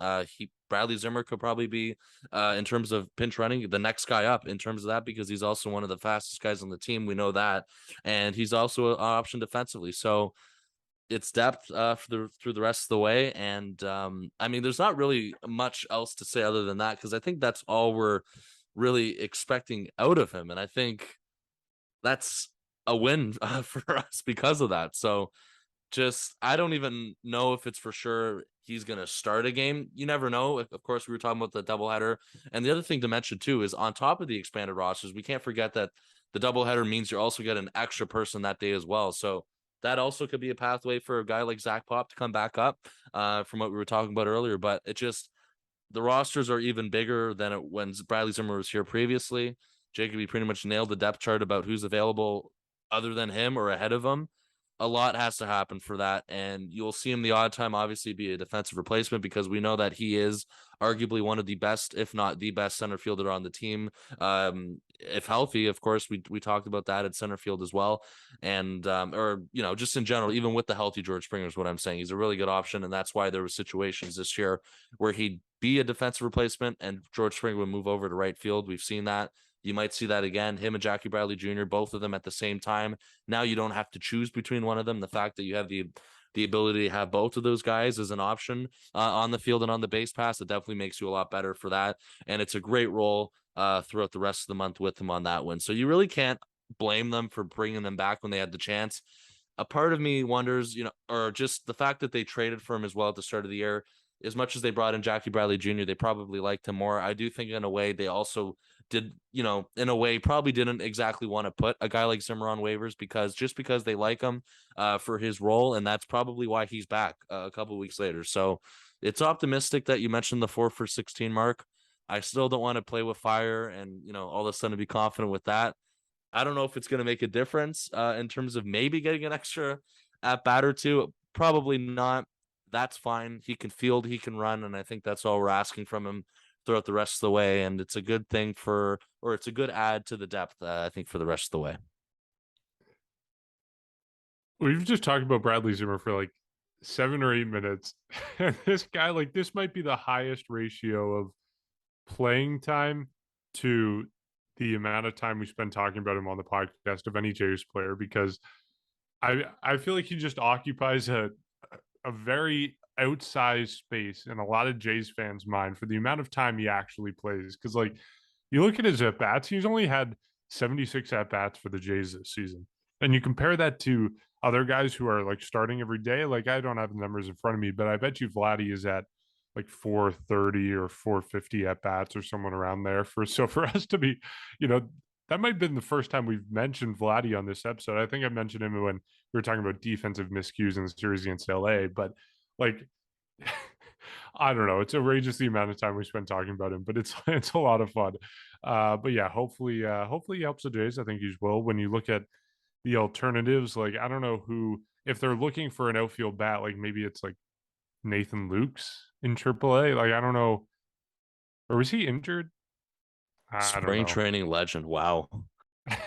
Speaker 1: Bradley Zimmer could probably be in terms of pinch running the next guy up in terms of that, because he's also one of the fastest guys on the team. We know that, and he's also an option defensively. So it's depth through the rest of the way, and I mean, there's not really much else to say other than that, because I think that's all we're really expecting out of him, and I think that's a win for us because of that. So just, I don't even know if it's for sure he's going to start a game. You never know. Of course, we were talking about the doubleheader. And the other thing to mention, too, is on top of the expanded rosters, we can't forget that the doubleheader means you're also getting an extra person that day as well. So that also could be a pathway for a guy like Zach Pop to come back up from what we were talking about earlier. But it just, the rosters are even bigger than when Bradley Zimmer was here previously. Jacob, pretty much nailed the depth chart about who's available other than him or ahead of him. A lot has to happen for that, and you'll see him the odd time obviously be a defensive replacement, because we know that he is arguably one of the best, if not the best, center fielder on the team. If healthy, of course, we talked about that at center field as well, and or just in general, even with the healthy George Springer is what I'm saying. He's a really good option, and that's why there were situations this year where he'd be a defensive replacement and George Springer would move over to right field. We've seen that. You might see that again, him and Jackie Bradley Jr., both of them at the same time. Now you don't have to choose between one of them. The fact that you have the ability to have both of those guys as an option on the field and on the base pass, it definitely makes you a lot better for that. And it's a great role throughout the rest of the month with him on that one. So you really can't blame them for bringing them back when they had the chance. A part of me wonders, or just the fact that they traded for him as well at the start of the year. As much as they brought in Jackie Bradley Jr., they probably liked him more. I do think in a way they also did, in a way probably didn't exactly want to put a guy like Zimmer on waivers, because they like him for his role. And that's probably why he's back a couple weeks later. So it's optimistic that you mentioned the 4 for 16 mark. I still don't want to play with fire and, all of a sudden be confident with that. I don't know if it's going to make a difference in terms of maybe getting an extra at bat or two. Probably not. That's fine. He can field, he can run, and I think that's all we're asking from him throughout the rest of the way. And it's a good thing it's a good add to the depth, I think, for the rest of the way.
Speaker 3: We've just talked about Bradley Zimmer for like 7 or 8 minutes. This guy, like, this might be the highest ratio of playing time to the amount of time we spend talking about him on the podcast of any Jays player, because I feel like he just occupies a very outsized space in a lot of Jays fans' mind for the amount of time he actually plays. Because, like, you look at his at bats, he's only had 76 at bats for the Jays this season, and you compare that to other guys who are like starting every day. Like, I don't have the numbers in front of me, but I bet you Vladdy is at like 430 or 450 at bats or someone around there. For us to be, that might have been the first time we've mentioned Vladdy on this episode. I think I mentioned him when we were talking about defensive miscues in the series against LA, but like, I don't know. It's outrageous the amount of time we spend talking about him, but it's a lot of fun. But yeah, hopefully he helps the Jays. I think he will. When you look at the alternatives, like, I don't know who, if they're looking for an outfield bat, like maybe it's like Nathan Lukes in AAA. Like, I don't know. Or was he injured? I don't
Speaker 1: Spring
Speaker 3: know.
Speaker 1: training legend. Wow.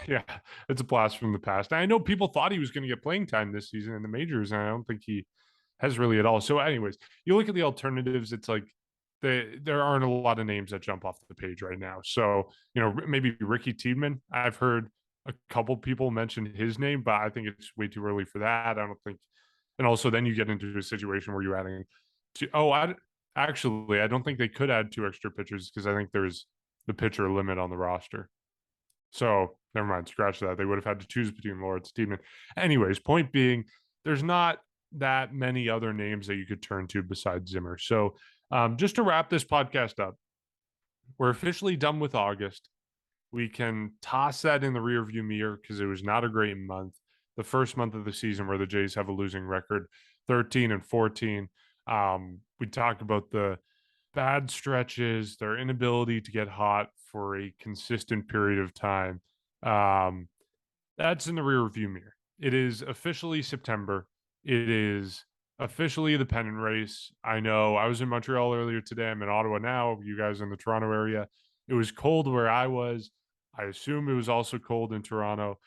Speaker 3: Yeah, it's a blast from the past. I know people thought he was going to get playing time this season in the majors, and I don't think he has really at all. So, anyways, you look at the alternatives, it's like there aren't a lot of names that jump off the page right now. So, maybe Ricky Tiedemann. I've heard a couple people mention his name, but I think it's way too early for that. I don't think. And also, then you get into a situation where you're adding to. I don't think they could add 2 extra pitchers, because I think there's the pitcher limit on the roster. So never mind, scratch that. They would have had to choose between Lawrence Tiedemann. Anyways, point being, there's not that many other names that you could turn to besides Zimmer. So just to wrap this podcast up, we're officially done with August. We can toss that in the rearview mirror because it was not a great month. The first month of the season where the Jays have a losing record, 13-14. We talked about the bad stretches, their inability to get hot for a consistent period of time. That's in the rearview mirror. It is officially September. It is officially the pennant race. I know I was in Montreal earlier today. I'm in Ottawa now. You guys in the Toronto area. It was cold where I was. I assume it was also cold in Toronto.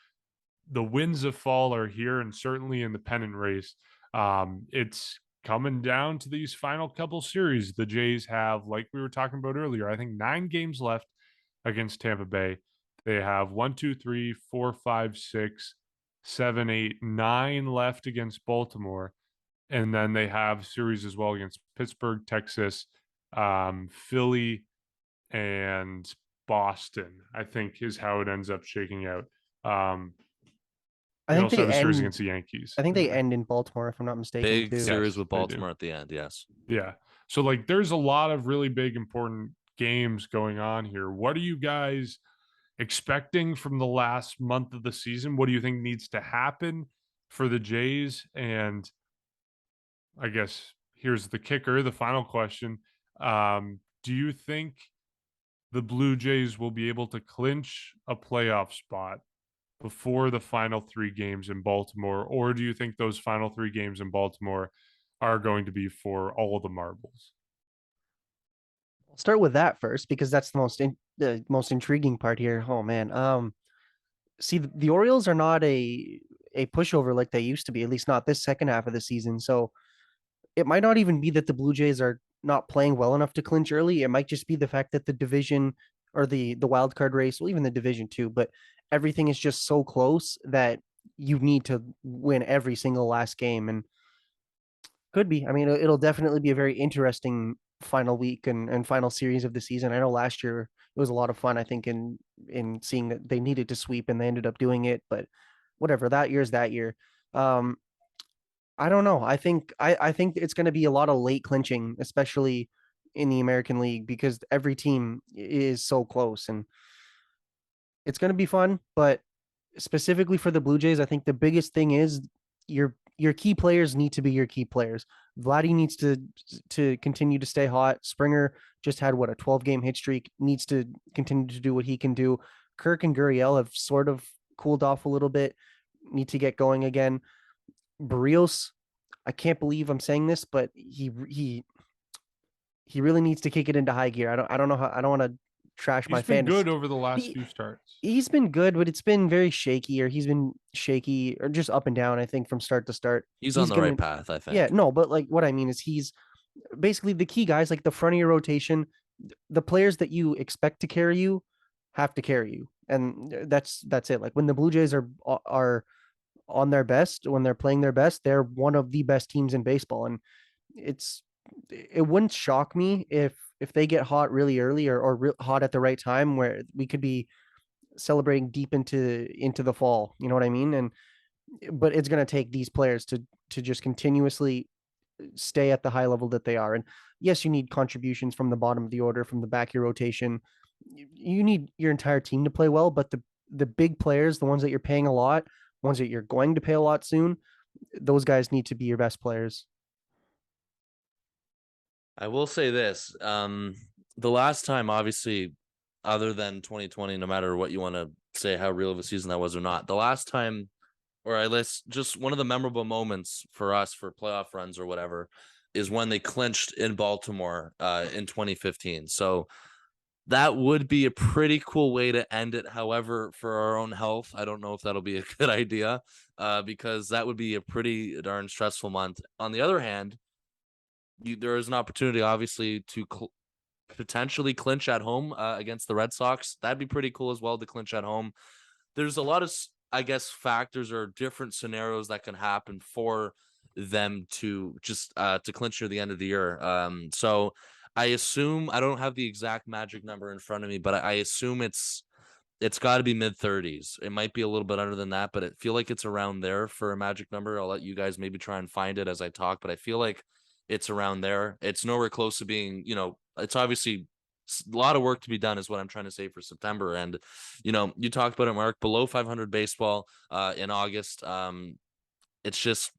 Speaker 3: The winds of fall are here, and certainly in the pennant race. It's coming down to these final couple series. The Jays have, like we were talking about earlier, I think 9 games left against Tampa Bay. They have 1, 2, 3, 4, 5, 6, 7, 8, 9 left against Baltimore. And then they have series as well against Pittsburgh, Texas, Philly, and Boston, I think is how it ends up shaking out.
Speaker 4: I
Speaker 3: They
Speaker 4: think
Speaker 3: also
Speaker 4: they
Speaker 3: have a series
Speaker 4: end.
Speaker 3: against the Yankees.
Speaker 4: I think
Speaker 3: in
Speaker 4: they
Speaker 3: there.
Speaker 4: end in Baltimore, if I'm not mistaken,
Speaker 1: Big
Speaker 4: too.
Speaker 1: series
Speaker 3: Yes,
Speaker 1: with
Speaker 3: they do.
Speaker 1: Baltimore at the end. Yes.
Speaker 3: Yeah. So like there's a lot of really big important games going on here. What are you guys expecting from the last month of the season? What do you think needs to happen for the Jays? And I guess here's the kicker, the final question. Do you think the Blue Jays will be able to clinch a playoff spot before the final 3 games in Baltimore? Or do you think those final 3 games in Baltimore are going to be for all of the marbles?
Speaker 4: I'll start with that first because that's the most intriguing part here. Oh man. See, the Orioles are not a pushover like they used to be, at least not this second half of the season. So it might not even be that the Blue Jays are not playing well enough to clinch early. It might just be the fact that the division or the wild card race, well, even the division too, but everything is just so close that you need to win every single last game. And could be. I mean, it'll definitely be a very interesting final week and final series of the season. I know last year it was a lot of fun, I think, in seeing that they needed to sweep and they ended up doing it, but whatever, that year's that year. Um, I don't know. I think it's going to be a lot of late clinching, especially in the American League, because every team is so close and it's going to be fun. But specifically for the Blue Jays, I think the biggest thing is your key players need to be your key players. Vladdy needs to continue to stay hot. Springer just had what, a 12-game hit streak, needs to continue to do what he can do. Kirk and Gurriel have sort of cooled off a little bit, need to get going again. Barrios, I can't believe I'm saying this, but he really needs to kick it into high gear. I don't know how, I don't want to trash my
Speaker 3: He's been
Speaker 4: fantasy.
Speaker 3: good over the last
Speaker 4: He-
Speaker 3: few starts.
Speaker 4: He's been good, but it's been very shaky, or he's been shaky, or just up and down, I think, from start to start.
Speaker 1: He's on the
Speaker 4: gonna,
Speaker 1: right path, I think.
Speaker 4: Yeah, no, but like what I mean is he's basically the key guys, like the front of your rotation, the players that you expect to carry you have to carry you. And that's it. Like when the Blue Jays are on their best, when they're playing their best, they're one of the best teams in baseball. And it wouldn't shock me if they get hot really early or hot at the right time, where we could be celebrating deep into the fall. You know what I mean? And but it's going to take these players to just continuously stay at the high level that they are. And yes, you need contributions from the bottom of the order, from the back of your rotation. You need your entire team to play well, but the big players, the ones that you're paying a lot, ones that you're going to pay a lot soon, those guys need to be your best players.
Speaker 1: I will say this. The last time, obviously, other than 2020, no matter what you want to say, how real of a season that was or not, the last time, or at least just one of the memorable moments for us for playoff runs or whatever, is when they clinched in Baltimore in 2015. So that would be a pretty cool way to end it. However, for our own health, I don't know if that'll be a good idea because that would be a pretty darn stressful month. On the other hand, there is an opportunity, obviously, to potentially clinch at home against the Red Sox. That'd be pretty cool as well to clinch at home. There's a lot of, I guess, factors or different scenarios that can happen for them to just to clinch near the end of the year. So I assume, I don't have the exact magic number in front of me, but I assume it's it's got to be mid-30s. It might be a little bit under than that, but I feel like it's around there for a magic number. I'll let you guys maybe try and find it as I talk, but I feel like it's around there. It's nowhere close to being, it's obviously a lot of work to be done is what I'm trying to say for September. And, you talked about it, Mark, below 500 baseball in August. It's just,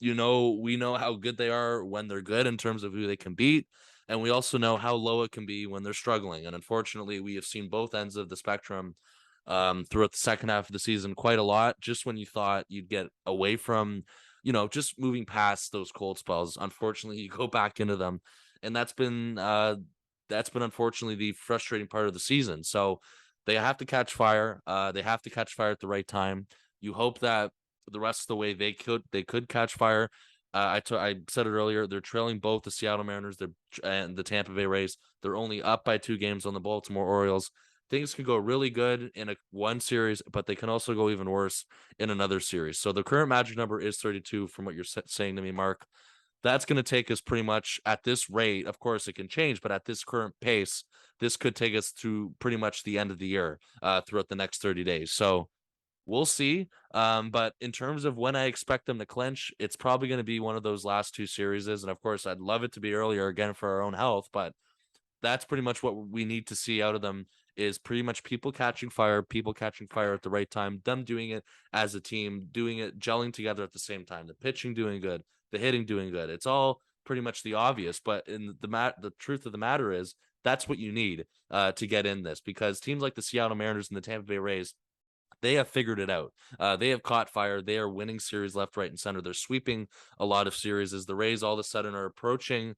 Speaker 1: we know how good they are when they're good in terms of who they can beat. And we also know how low it can be when they're struggling. And unfortunately, we have seen both ends of the spectrum throughout the second half of the season quite a lot. Just when you thought you'd get away from, just moving past those cold spells, unfortunately, you go back into them. And that's been unfortunately the frustrating part of the season. So they have to catch fire. They have to catch fire at the right time. You hope that the rest of the way they could catch fire. I said it earlier. They're trailing both the Seattle Mariners and the Tampa Bay Rays. They're only up by 2 games on the Baltimore Orioles. Things can go really good in one series, but they can also go even worse in another series. So the current magic number is 32 from what you're saying to me, Mark. That's going to take us pretty much at this rate. Of course, it can change, but at this current pace, this could take us to pretty much the end of the year throughout the next 30 days. So we'll see. But in terms of when I expect them to clinch, it's probably going to be one of those last 2 series. And of course, I'd love it to be earlier again for our own health, but that's pretty much what we need to see out of them is pretty much people catching fire at the right time, them doing it as a team, doing it, gelling together at the same time, the pitching doing good, the hitting doing good. It's all pretty much the obvious, but in the truth of the matter is that's what you need to get in this, because teams like the Seattle Mariners and the Tampa Bay Rays, they have figured it out. They have caught fire. They are winning series left, right, and center. They're sweeping a lot of series as the Rays all of a sudden are approaching,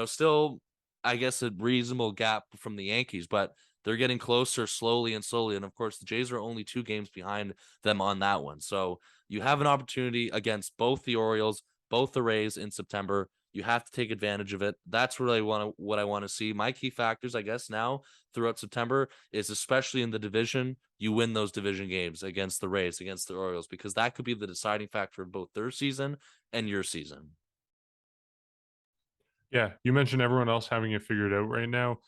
Speaker 1: still, I guess, a reasonable gap from the Yankees, but they're getting closer slowly and slowly. And of course, the Jays are only 2 games behind them on that one. So you have an opportunity against both the Orioles, both the Rays in September. You have to take advantage of it. That's what I want to see. My key factors, I guess, now throughout September is, especially in the division, you win those division games against the Rays, against the Orioles, because that could be the deciding factor of both their season and your season.
Speaker 3: Yeah, you mentioned everyone else having it figured out right now.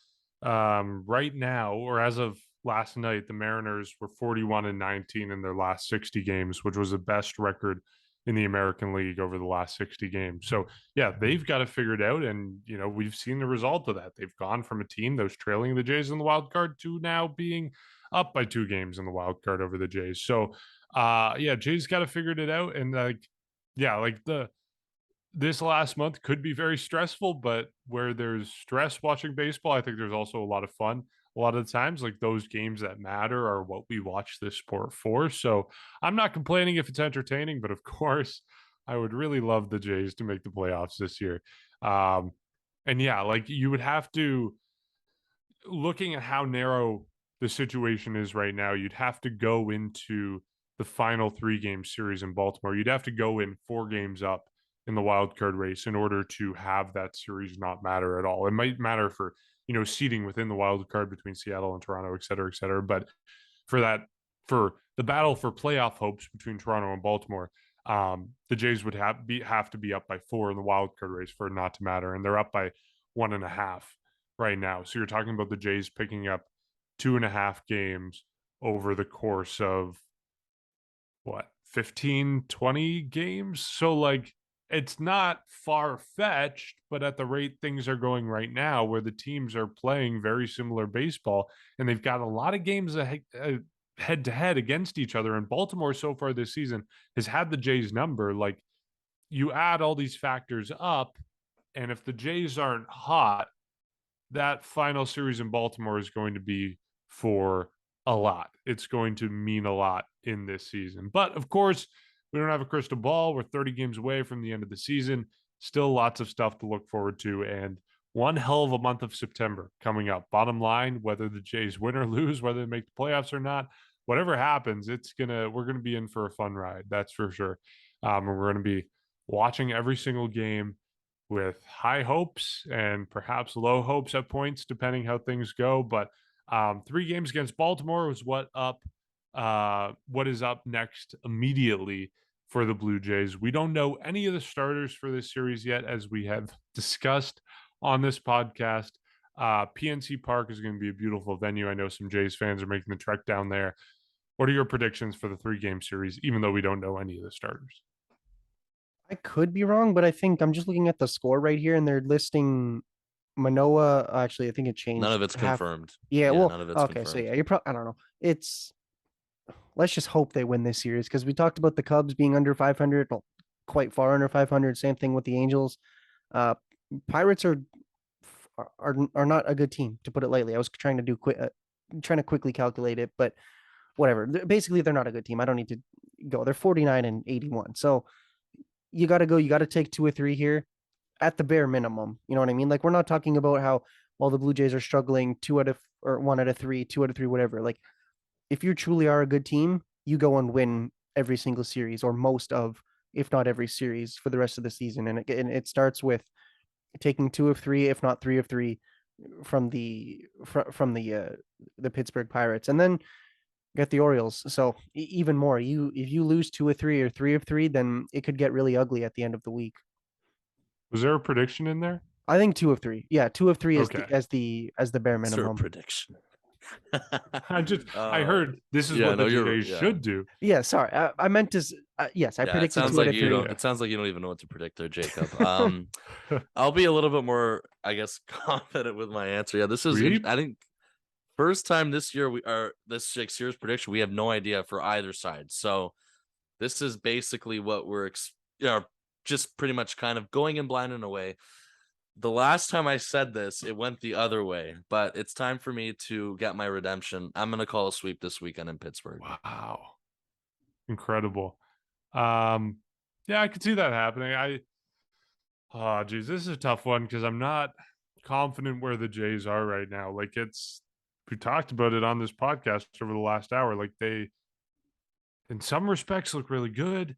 Speaker 3: Right now, or as of last night, the Mariners were 41-19 in their last 60 games, which was the best record in the American League over the last 60 games. So, yeah, they've got it figured out. And, we've seen the result of that. They've gone from a team that was trailing the Jays in the wild card to now being up by 2 games in the wild card over the Jays. So, Jays got it figured it out. And, this last month could be very stressful, but where there's stress watching baseball, I think there's also a lot of fun. A lot of the times, like, those games that matter are what we watch this sport for. So I'm not complaining if it's entertaining, but of course, I would really love the Jays to make the playoffs this year. And yeah, like, you would have to, looking at how narrow the situation is right now, you'd have to go into the final 3-game series in Baltimore. You'd have to go in 4 games up in the wild card race in order to have that series not matter at all. It might matter for, seeding within the wild card between Seattle and Toronto, et cetera, et cetera. But for the battle for playoff hopes between Toronto and Baltimore, the Jays would have to be up by 4 in the wild card race for it not to matter. And they're up by 1.5 right now. So you're talking about the Jays picking up 2.5 games over the course of 15, 20 games. So, like, it's not far-fetched, but at the rate things are going right now, where the teams are playing very similar baseball, and they've got a lot of games head-to-head against each other, and Baltimore so far this season has had the Jays number. Like, you add all these factors up, and if the Jays aren't hot, that final series in Baltimore is going to be for a lot. It's going to mean a lot in this season. But of course, we don't have a crystal ball. We're 30 games away from the end of the season. Still lots of stuff to look forward to. And one hell of a month of September coming up. Bottom line, whether the Jays win or lose, whether they make the playoffs or not, whatever happens, we're going to be in for a fun ride. That's for sure. And we're going to be watching every single game with high hopes and perhaps low hopes at points, depending how things go. But 3 games against Baltimore was what is up next immediately for the Blue Jays. We don't know any of the starters for this series yet, as we have discussed on this podcast. PNC Park is going to be a beautiful venue. I know some Jays fans are making the trek down there. What are your predictions for the 3-game series, even though we don't know any of the starters?
Speaker 4: I could be wrong, but I think I'm just looking at the score right here, and they're listing Manoa. Actually, I think it changed.
Speaker 1: None of it's confirmed.
Speaker 4: Yeah,
Speaker 1: Yeah,
Speaker 4: well,
Speaker 1: none of it's
Speaker 4: okay, so
Speaker 1: confirmed.
Speaker 4: yeah, you're probably. I don't know. It's let's just hope they win this series because we talked about the Cubs being under 500, well, quite far under 500. Same thing with the Angels. Uh, Pirates are not a good team, to put it lightly. I was trying to trying to quickly calculate it, but whatever. Basically, they're not a good team. I don't need to go. They're 49 and 81. So you got to go. You got to take 2 or 3 here at the bare minimum. You know what I mean? Like, we're not talking about how while the Blue Jays are struggling, 2 out of or 1 out of 3, 2 out of 3, whatever. Like, if you truly are a good team, you go and win every single series or most of, if not every series for the rest of the season. And it starts with taking 2 of 3, if not 3 of 3 from the Pittsburgh Pirates, and then get the Orioles. So even more, if you lose 2 of 3 or 3 of 3, then it could get really ugly at the end of the week.
Speaker 3: Was there a prediction in there?
Speaker 4: I think 2 of 3. Yeah, 2 of 3 is
Speaker 3: Okay.
Speaker 4: as the bare
Speaker 1: Is there a
Speaker 4: minimum.
Speaker 1: prediction?
Speaker 3: I heard this is what the Jays should do.
Speaker 4: Yeah, sorry, I meant to. Yes, I predicted 2 out of 3.
Speaker 1: It sounds like you don't even know what to predict there, Jacob. I'll be a little bit more, I guess, confident with my answer. Yeah, this is. I think first time this year this series prediction. We have no idea for either side. So this is basically what we're just pretty much kind of going in blind in a way. The last time I said this, it went the other way, but it's time for me to get my redemption. I'm going to call a sweep this weekend in Pittsburgh.
Speaker 3: Wow. Incredible. Yeah, I could see that happening. Oh, geez, this is a tough one because I'm not confident where the Jays are right now. Like, we talked about it on this podcast over the last hour. Like, they, in some respects, look really good.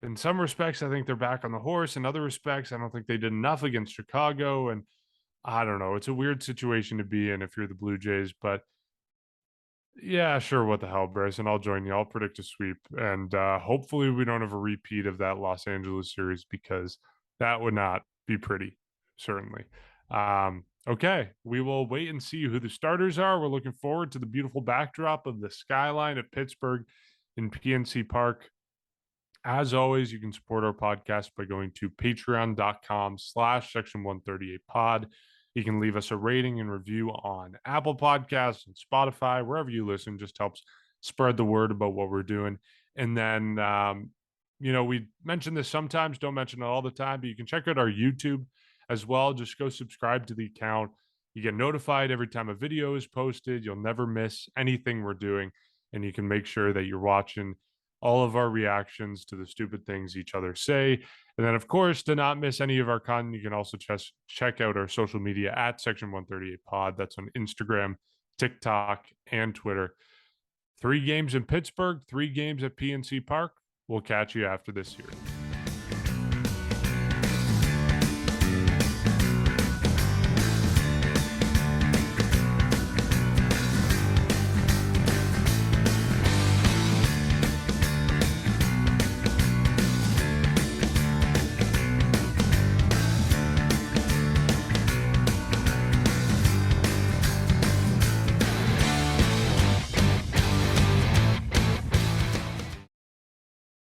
Speaker 3: In some respects, I think they're back on the horse. In other respects, I don't think they did enough against Chicago. And I don't know. It's a weird situation to be in if you're the Blue Jays. But yeah, sure. What the hell, Bryson? I'll join you. I'll predict a sweep. And hopefully we don't have a repeat of that Los Angeles series because that would not be pretty, certainly. Okay, we will wait and see who the starters are. We're looking forward to the beautiful backdrop of the skyline of Pittsburgh in PNC Park. As always, you can support our podcast by going to patreon.com/section138pod. You can leave us a rating and review on Apple Podcasts and Spotify, wherever you listen. Just helps spread the word about what we're doing. And then, we mention this sometimes, don't mention it all the time, but you can check out our YouTube as well. Just go subscribe to the account. You get notified every time a video is posted. You'll never miss anything we're doing. And you can make sure that you're watching all of our reactions to the stupid things each other say. And then, of course, to not miss any of our content, you can also check out our social media at Section138pod. That's on Instagram, TikTok, and Twitter. 3 games in Pittsburgh, 3 games at PNC Park. We'll catch you after this year.